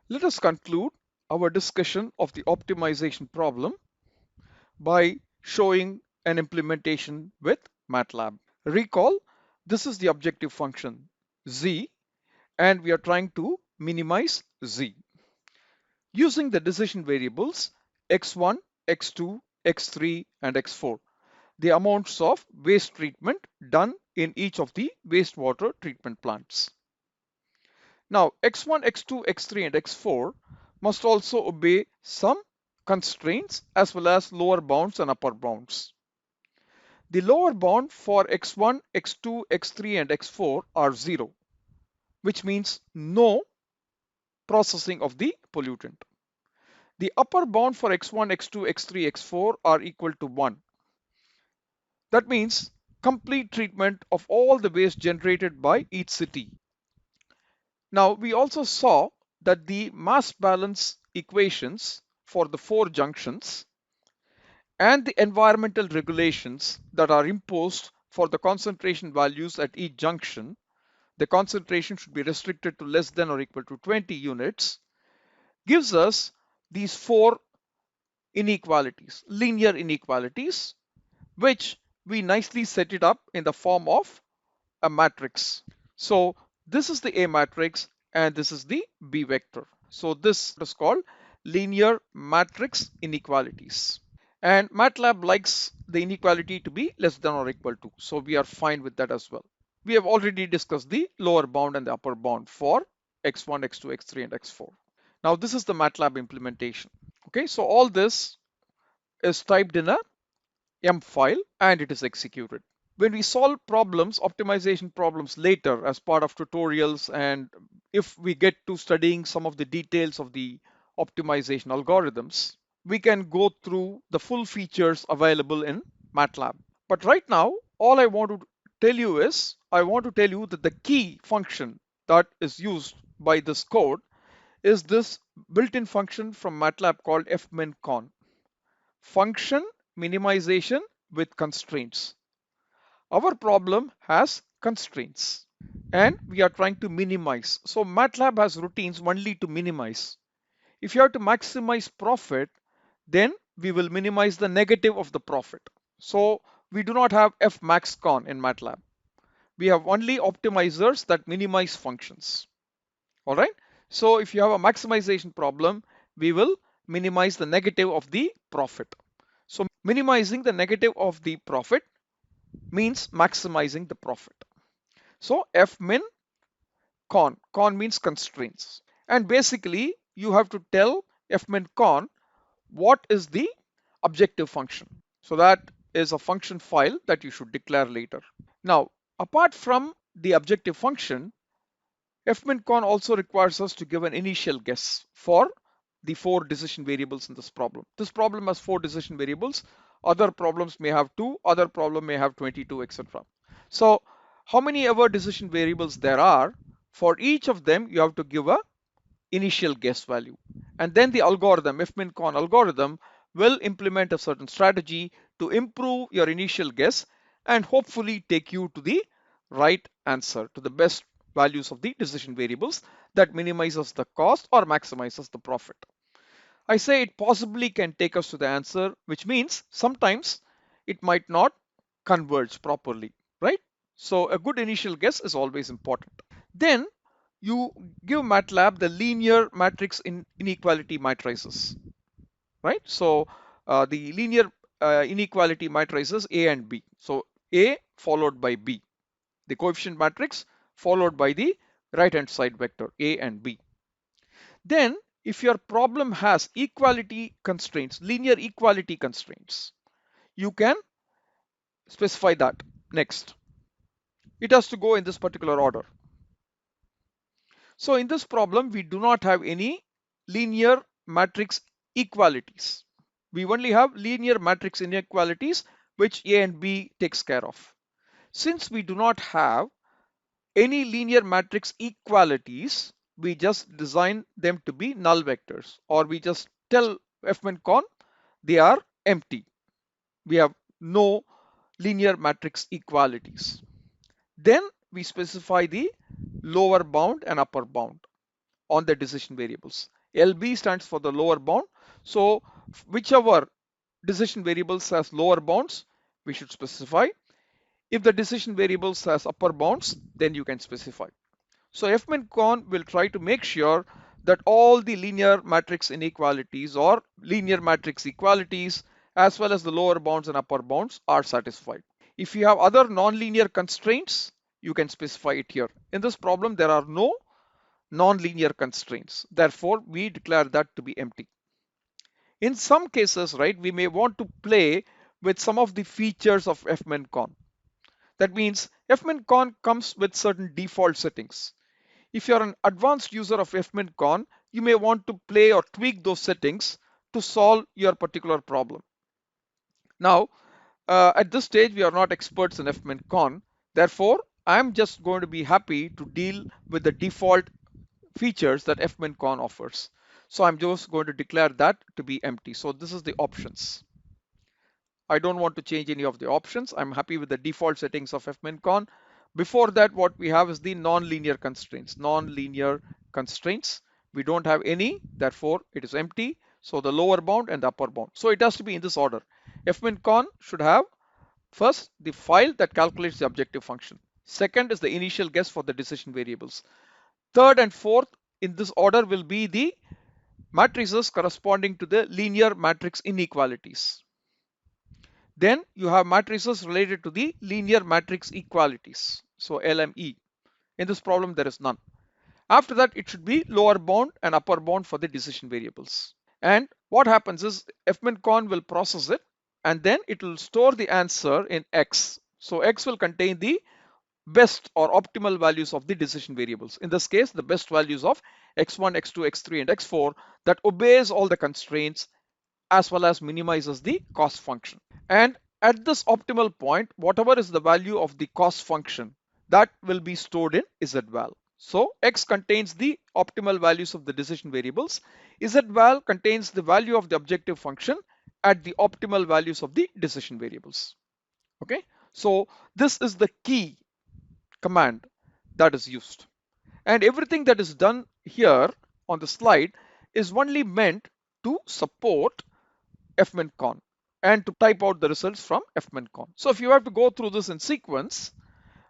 Let us conclude our discussion of the optimization problem by showing an implementation with MATLAB. Recall, this is the objective function z, and we are trying to minimize z. Using the decision variables x1, x2, x3, and x4, the amounts of waste treatment done in each of the wastewater treatment plants. Now, x1, x2, x3, and x4 must also obey some constraints as well as lower bounds and upper bounds. The lower bound for x1, x2, x3, and x4 are 0, which means no processing of the pollutant. The upper bound for x1, x2, x3, x4 are equal to 1. That means complete treatment of all the waste generated by each city. Now, we also saw that the mass balance equations for the 4 junctions and the environmental regulations that are imposed for the concentration values at each junction, the concentration should be restricted to less than or equal to 20 units, gives us these 4 inequalities, linear inequalities, which we nicely set it up in the form of a matrix. So this is the A matrix and this is the B vector. So this is called linear matrix inequalities. And MATLAB likes the inequality to be less than or equal to. So we are fine with that as well. We have already discussed the lower bound and the upper bound for x1, x2, x3, and x4. Now this is the MATLAB implementation. Okay, so all this is typed in a M file and it is executed. When we solve problems, optimization problems later as part of tutorials, and if we get to studying some of the details of the optimization algorithms, we can go through the full features available in MATLAB. But right now, all I want to tell you is, I want to tell you that the key function that is used by this code is this built-in function from MATLAB called fminCon. Function minimization with constraints. Our problem has constraints and we are trying to minimize. So MATLAB has routines only to minimize. If you have to maximize profit, then we will minimize the negative of the profit. So we do not have fmaxcon in MATLAB. We have only optimizers that minimize functions. All right. So if you have a maximization problem, we will minimize the negative of the profit. So minimizing the negative of the profit means maximizing the profit. So fmin con means constraints. And basically you have to tell fmin con what is the objective function. So that is a function file that you should declare later. Now, apart from the objective function, fmin_con also requires us to give an initial guess for the 4 decision variables in this problem. This problem has 4 decision variables. Other problems may have 2, other problem may have 22, etc. So how many ever decision variables there are, for each of them you have to give a initial guess value. And then the algorithm, fmin_con algorithm, will implement a certain strategy to improve your initial guess and hopefully take you to the right answer, to the best values of the decision variables that minimizes the cost or maximizes the profit. I say it possibly can take us to the answer, which means sometimes it might not converge properly, right? So a good initial guess is always important. Then you give MATLAB the linear matrix inequality matrices, right? So the linear inequality matrices A and B. So A followed by B, the coefficient matrix followed by the right hand side vector A and B. Then if your problem has equality constraints, linear equality constraints, you can specify that next. It has to go in this particular order. So in this problem, we do not have any linear matrix equalities. We only have linear matrix inequalities, which A and B takes care of. Since we do not have any linear matrix equalities, we just design them to be null vectors, or we just tell fmin_con they are empty. We have no linear matrix equalities. Then we specify the lower bound and upper bound on the decision variables. LB stands for the lower bound. So whichever decision variables has lower bounds, we should specify. If the decision variables has upper bounds, then you can specify. So fmin_con will try to make sure that all the linear matrix inequalities or linear matrix equalities as well as the lower bounds and upper bounds are satisfied. If you have other nonlinear constraints, you can specify it here. In this problem, there are no nonlinear constraints. Therefore, we declare that to be empty. In some cases, right, we may want to play with some of the features of fmin_con. That means fmin_con comes with certain default settings. If you're an advanced user of fmin_con, you may want to play or tweak those settings to solve your particular problem. Now, at this stage, we are not experts in fmin_con. Therefore, I'm just going to be happy to deal with the default features that fmin_con offers. So I'm just going to declare that to be empty. So this is the options. I don't want to change any of the options. I'm happy with the default settings of fmin_con. Before that, what we have is the non-linear constraints. Non-linear constraints. We don't have any, therefore it is empty. So the lower bound and the upper bound. So it has to be in this order. fmin_con should have first the file that calculates the objective function. Second is the initial guess for the decision variables. Third and fourth in this order will be the matrices corresponding to the linear matrix inequalities. Then you have matrices related to the linear matrix equalities. So LME. In this problem, there is none. After that, it should be lower bound and upper bound for the decision variables. And what happens is fmin_con will process it and then it will store the answer in X. So X will contain the best or optimal values of the decision variables. In this case, the best values of X1, X2, X3, and X4 that obeys all the constraints as well as minimizes the cost function. And at this optimal point, whatever is the value of the cost function, that will be stored in zval. So X contains the optimal values of the decision variables. Zval contains the value of the objective function at the optimal values of the decision variables. Okay, so this is the key command that is used. And everything that is done here on the slide is only meant to support fmin_con and to type out the results from fmin_con. So if you have to go through this in sequence,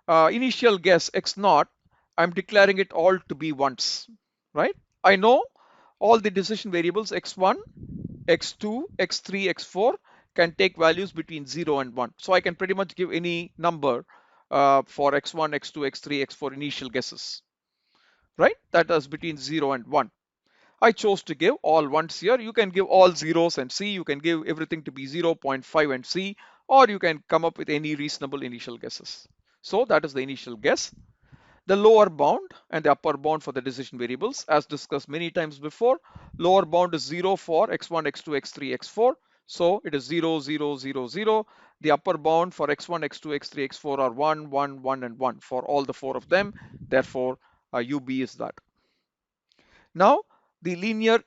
initial guess x0, I'm declaring it all to be ones, right? I know all the decision variables x1, x2, x3, x4 can take values between 0 and 1. So I can pretty much give any number for x1, x2, x3, x4 initial guesses, right? That is between 0 and 1. I chose to give all ones here. You can give all zeros and see. You can give everything to be 0.5 and see, or you can come up with any reasonable initial guesses. So that is the initial guess. The lower bound and the upper bound for the decision variables, as discussed many times before, lower bound is 0 for x1, x2, x3, x4. So it is 0, 0, 0, 0. The upper bound for x1, x2, x3, x4 are 1, 1, 1, and 1 for all the four of them. Therefore, UB is that. Now, the linear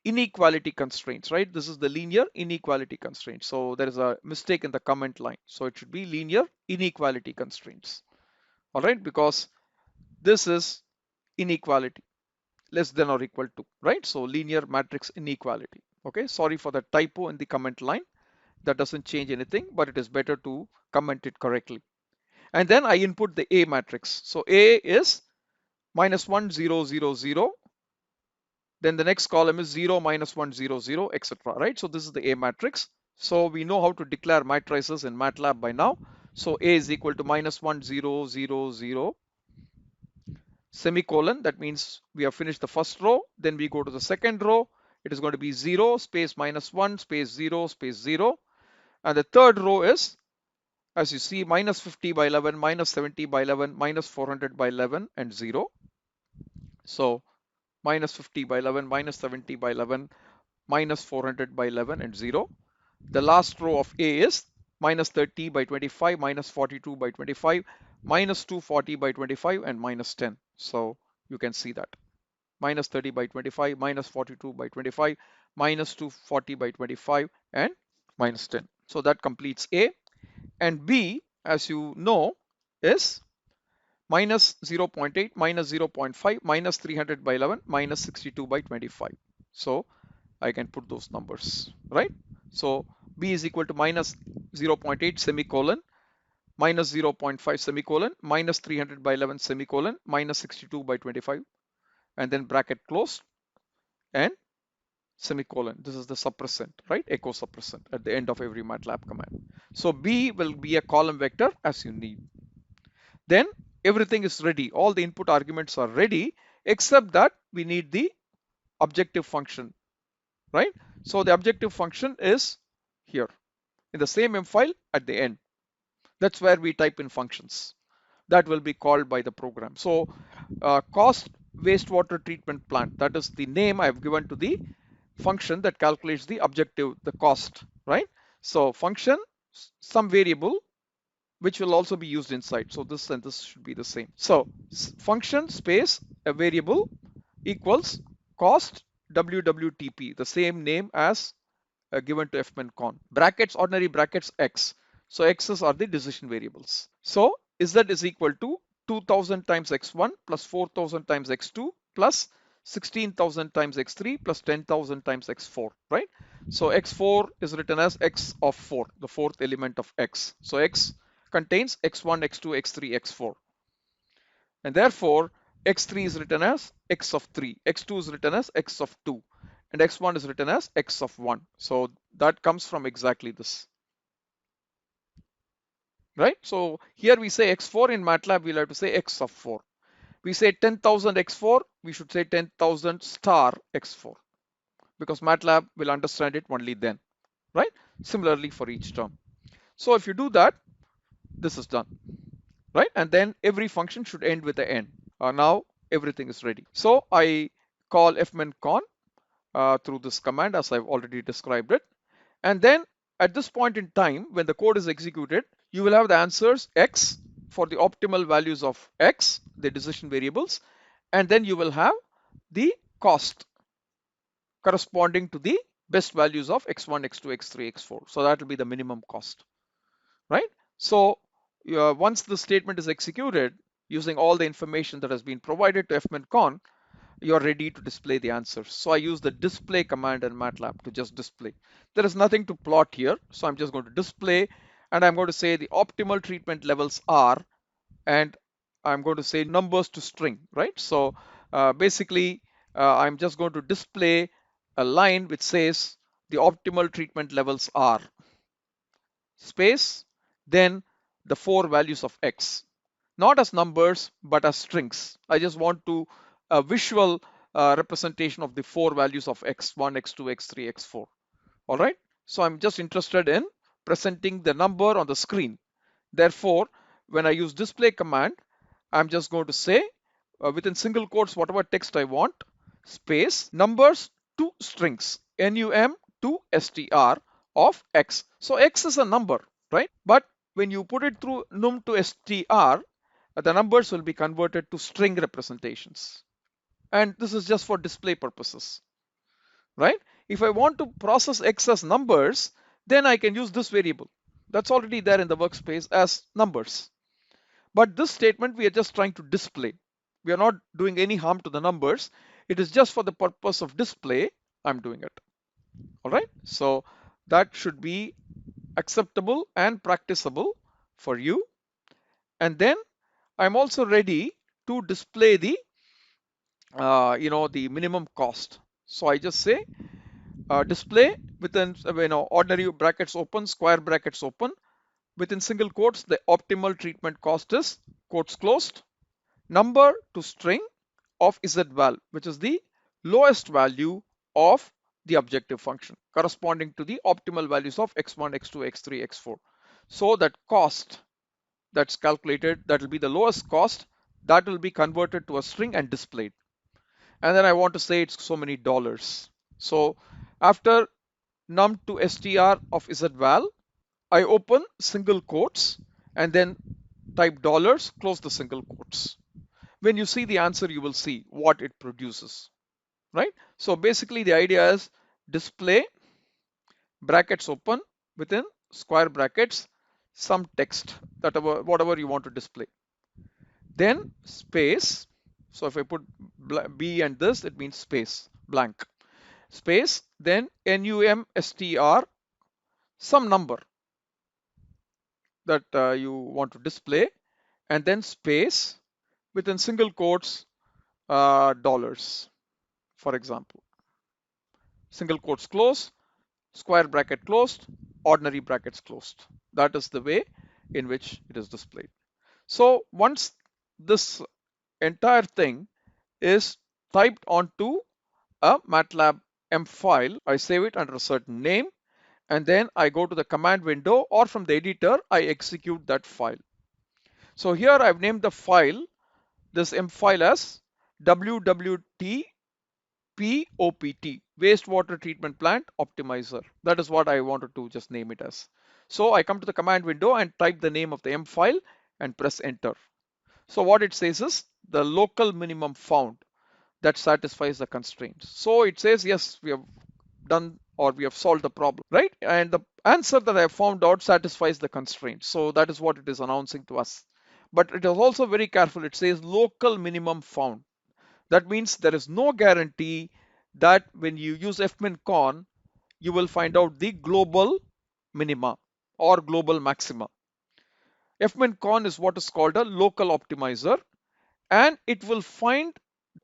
inequality constraints, right? This is the linear inequality constraint. So there is a mistake in the comment line. So it should be linear inequality constraints. All right, because this is inequality less than or equal to, right? So linear matrix inequality. Okay, sorry for the typo in the comment line. That doesn't change anything, but it is better to comment it correctly. And then I input the A matrix. So A is -1, 0, 0, 0. Then the next column is 0, -1, 0, 0, etc. Right? So this is the A matrix. So we know how to declare matrices in MATLAB by now. So A is equal to -1, 0, 0, 0, semicolon. That means we have finished the first row. Then we go to the second row. It is going to be 0, space -1, space 0, space 0. And the third row is, as you see, -50 by 11, -70 by 11, -400 by 11, and 0. So -50 by 11, -70 by 11, -400 by 11, and 0. The last row of A is -30 by 25, -42 by 25, -240 by 25, and -10. So you can see that. -30 by 25, -42 by 25, -240 by 25, and -10. So that completes A. And B, as you know, is -0.8, -0.5, -300 by 11, -62 by 25. So I can put those numbers, right? So B is equal to minus 0.8 semicolon, minus 0.5 semicolon, minus 300 by 11 semicolon, minus 62 by 25, and then bracket closed and semicolon. This is the suppressant, right? Echo suppressant at the end of every MATLAB command. So B will be a column vector as you need. Then everything is ready. All the input arguments are ready, except that we need the objective function, right? So the objective function is here in the same M file at the end. That's where we type in functions. That will be called by the program. So cost wastewater treatment plant, that is the name I've given to the function that calculates the objective, the cost, right? So function, some variable, which will also be used inside. So this and this should be the same. So function space a variable equals cost WWTP, the same name as given to fminCon. Brackets, ordinary brackets x. So x's are the decision variables. So z is equal to 2000 times x1 plus 4000 times x2 plus 16,000 times x3 plus 10,000 times x4, right? So x4 is written as x of 4, the fourth element of x. So x contains x1, x2, x3, x4. And therefore, x3 is written as x of 3, x2 is written as x of 2, and x1 is written as x of 1. So that comes from exactly this, right? So here we say x4 in MATLAB, we'll have to say x of 4. We say 10,000 x4, we should say 10,000 star x4, because MATLAB will understand it only then, right? Similarly for each term. So if you do that, this is done, right? And then every function should end with an n. Now everything is ready. So I call fminCon through this command as I've already described it. And then at this point in time, when the code is executed, you will have the answers x for the optimal values of x, the decision variables, and then you will have the cost corresponding to the best values of x1, x2, x3, x4. So that will be the minimum cost, right? So once the statement is executed using all the information that has been provided to fminCon, you're ready to display the answers. So I use the display command in MATLAB to just display. There is nothing to plot here, so I'm just going to display, and I'm going to say the optimal treatment levels are, and I'm going to say numbers to string, right? So basically, I'm just going to display a line which says the optimal treatment levels are space, then the four values of x, not as numbers but as strings. I just want to a visual representation of the four values of x1, x2, x3, x4. All right. So I'm just interested in presenting the number on the screen. Therefore, when I use display command, I'm just going to say within single quotes whatever text I want, space numbers to strings, num to str of x. So x is a number, right? But when you put it through num to str, the numbers will be converted to string representations. And this is just for display purposes, right? If I want to process x as numbers, then I can use this variable. That's already there in the workspace as numbers. But this statement we are just trying to display. We are not doing any harm to the numbers. It is just for the purpose of display I'm doing it. All right. So that should be acceptable and practicable for you. And then I'm also ready to display the the minimum cost. So I just say display within ordinary brackets open, square brackets open, within single quotes the optimal treatment cost is quotes closed, number to string of zval, which is the lowest value of the objective function corresponding to the optimal values of x1, x2, x3, x4. So that cost that's calculated, that will be the lowest cost, that will be converted to a string and displayed. And then I want to say it's so many dollars. So after num to str of zval, I open single quotes and then type dollars, close the single quotes. When you see the answer, you will see what it produces, right? So basically the idea is display brackets open within square brackets some text, that whatever you want to display. Then space. So if I put B and this, it means space, blank. space, then numstr, some number that you want to display, and then space within single quotes dollars, for example. Single quotes close, square bracket closed, ordinary brackets closed. That is the way in which it is displayed. So once this entire thing is typed onto a MATLAB M file, I save it under a certain name, and then I go to the command window, or from the editor, I execute that file. So here I've named the file, this M file, as WWT POPT, wastewater treatment plant optimizer. That is what I wanted to just name it as. So I come to the command window and type the name of the M file and press enter. So what it says is the local minimum found that satisfies the constraints. So it says, yes, we have done, or we have solved the problem, right? And the answer that I have found out satisfies the constraints. So that is what it is announcing to us. But it is also very careful. It says local minimum found. That means there is no guarantee that when you use fmin_con, you will find out the global minima or global maxima. Fmin_con is what is called a local optimizer, and it will find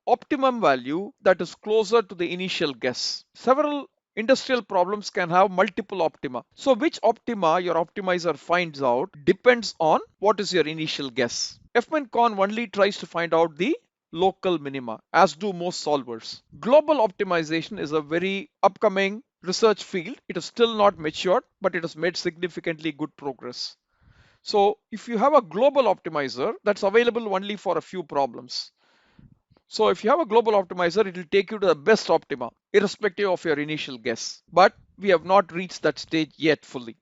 optimum value that is closer to the initial guess. Several industrial problems can have multiple optima. So which optima your optimizer finds out depends on what is your initial guess. Fmin_con only tries to find out the local minima, as do most solvers. Global optimization is a very upcoming research field. It is still not matured, but it has made significantly good progress. So if you have a global optimizer, that's available only for a few problems. So if you have a global optimizer, it will take you to the best optima, irrespective of your initial guess. But we have not reached that stage yet fully.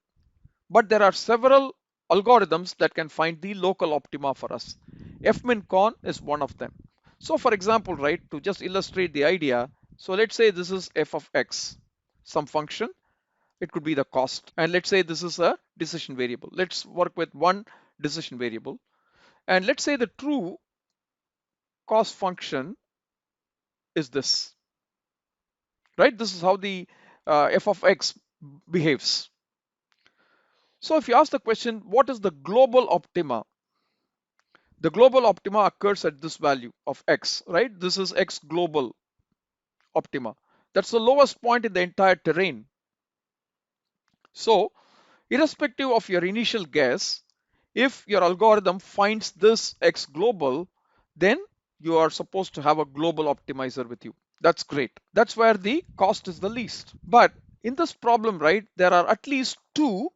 But there are several algorithms that can find the local optima for us. Fmin_con is one of them. So for example, right, to just illustrate the idea, so let's say this is f of x, some function. It could be the cost. And let's say this is a decision variable. Let's work with one decision variable. And let's say the true cost function is this, right? This is how the f of x behaves. So if you ask the question, what is the global optima? The global optima occurs at this value of x, right? This is x global optima. That's the lowest point in the entire terrain. So irrespective of your initial guess, if your algorithm finds this x global, then you are supposed to have a global optimizer with you. That's great. That's where the cost is the least. But in this problem, right, there are at least two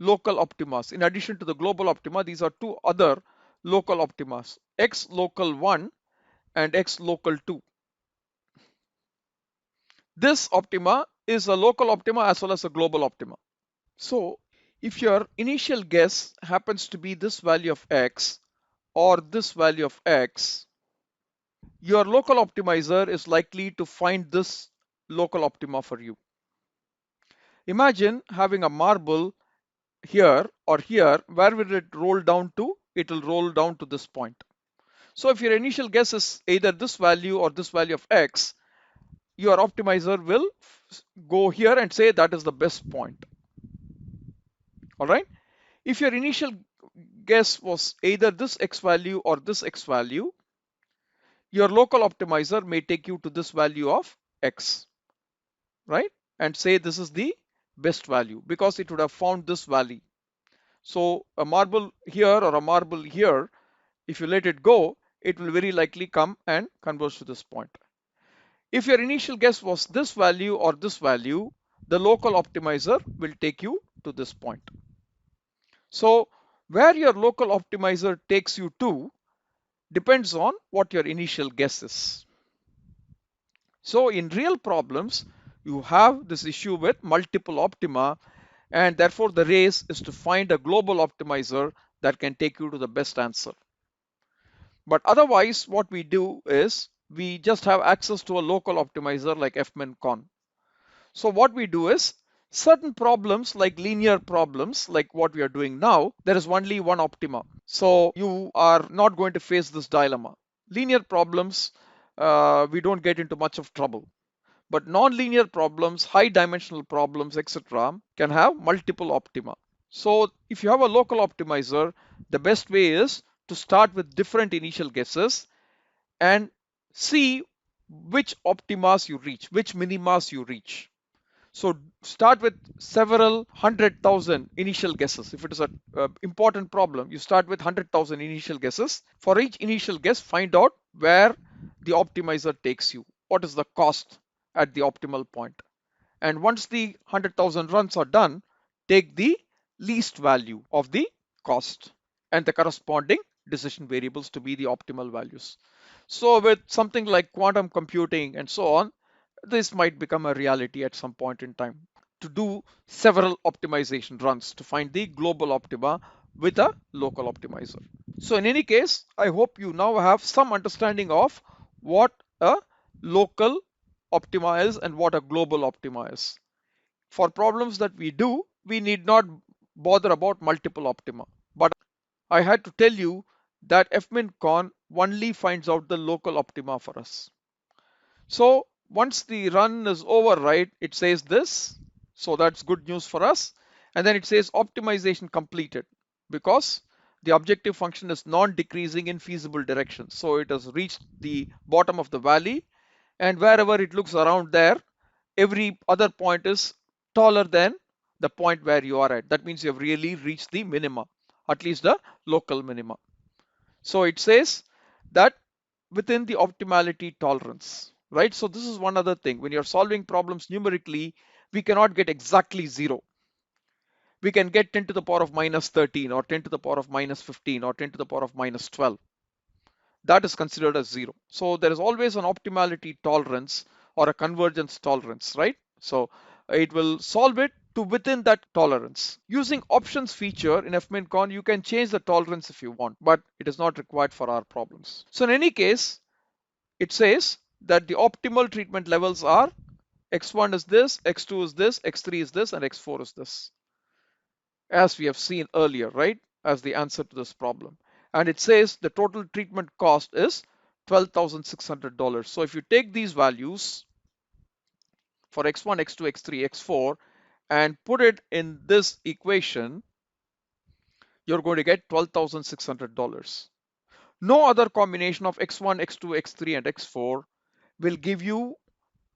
local optimas. In addition to the global optima, these are two other local optimas, x local 1 and x local 2. This optima is a local optima as well as a global optima. So if your initial guess happens to be this value of x or this value of x, your local optimizer is likely to find this local optima for you. Imagine having a marble here or here. Where will it roll down to? It will roll down to this point. So if your initial guess is either this value or this value of x, your optimizer will go here and say that is the best point. All right. If your initial guess was either this x value or this x value, your local optimizer may take you to this value of x, right? And say this is the best value because it would have found this value. So a marble here or a marble here, if you let it go, it will very likely come and converge to this point. If your initial guess was this value or this value, the local optimizer will take you to this point. So where your local optimizer takes you to depends on what your initial guess is. So in real problems, you have this issue with multiple optima, and therefore the race is to find a global optimizer that can take you to the best answer. But otherwise, what we do is we just have access to a local optimizer like fmin_con. So what we do is certain problems like linear problems like what we are doing now, there is only one optima. So you are not going to face this dilemma. Linear problems we don't get into much of trouble. But nonlinear problems, high dimensional problems, etc., can have multiple optima. So if you have a local optimizer, the best way is to start with different initial guesses and see which optimas you reach, which minimas you reach. So start with several 100,000 initial guesses. If it is an important problem, you start with 100,000 initial guesses. For each initial guess, find out where the optimizer takes you. What is the cost at the optimal point? And once the 100,000 runs are done, take the least value of the cost and the corresponding decision variables to be the optimal values. So with something like quantum computing and so on, this might become a reality at some point in time to do several optimization runs to find the global optima with a local optimizer. So in any case, I hope you now have some understanding of what a local optima is and what a global optima is. For problems that we do, we need not bother about multiple optima. But I had to tell you that fmin_con only finds out the local optima for us. So once the run is over, right, it says this. So that's good news for us. And then it says optimization completed because the objective function is non-decreasing in feasible direction. So it has reached the bottom of the valley, and wherever it looks around there, every other point is taller than the point where you are at. That means you have really reached the minima, at least the local minima. So it says that within the optimality tolerance, right? So this is one other thing. When you're solving problems numerically, we cannot get exactly zero. We can get 10 to the power of minus 13 or 10 to the power of minus 15 or 10 to the power of minus 12. That is considered as zero. So there is always an optimality tolerance or a convergence tolerance, right? So it will solve it to within that tolerance. Using options feature in fmin_con, you can change the tolerance if you want, but it is not required for our problems. So in any case, it says that the optimal treatment levels are x1 is this, x2 is this, x3 is this, and x4 is this, as we have seen earlier, right, as the answer to this problem. And it says the total treatment cost is $12,600. So if you take these values for x1, x2, x3, x4 and put it in this equation, you're going to get $12,600. No other combination of x1, x2, x3, and x4 will give you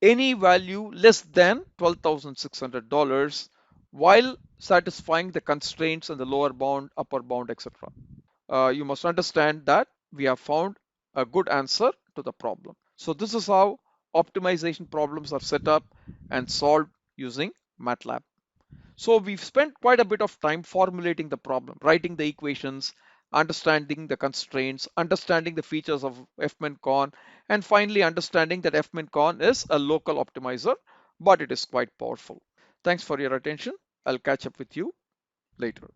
any value less than $12,600 while satisfying the constraints and the lower bound, upper bound, etc. You must understand that we have found a good answer to the problem. So this is how optimization problems are set up and solved using MATLAB. So we've spent quite a bit of time formulating the problem, writing the equations, understanding the constraints, understanding the features of fmin_con, and finally understanding that fmin_con is a local optimizer, but it is quite powerful. Thanks for your attention. I'll catch up with you later.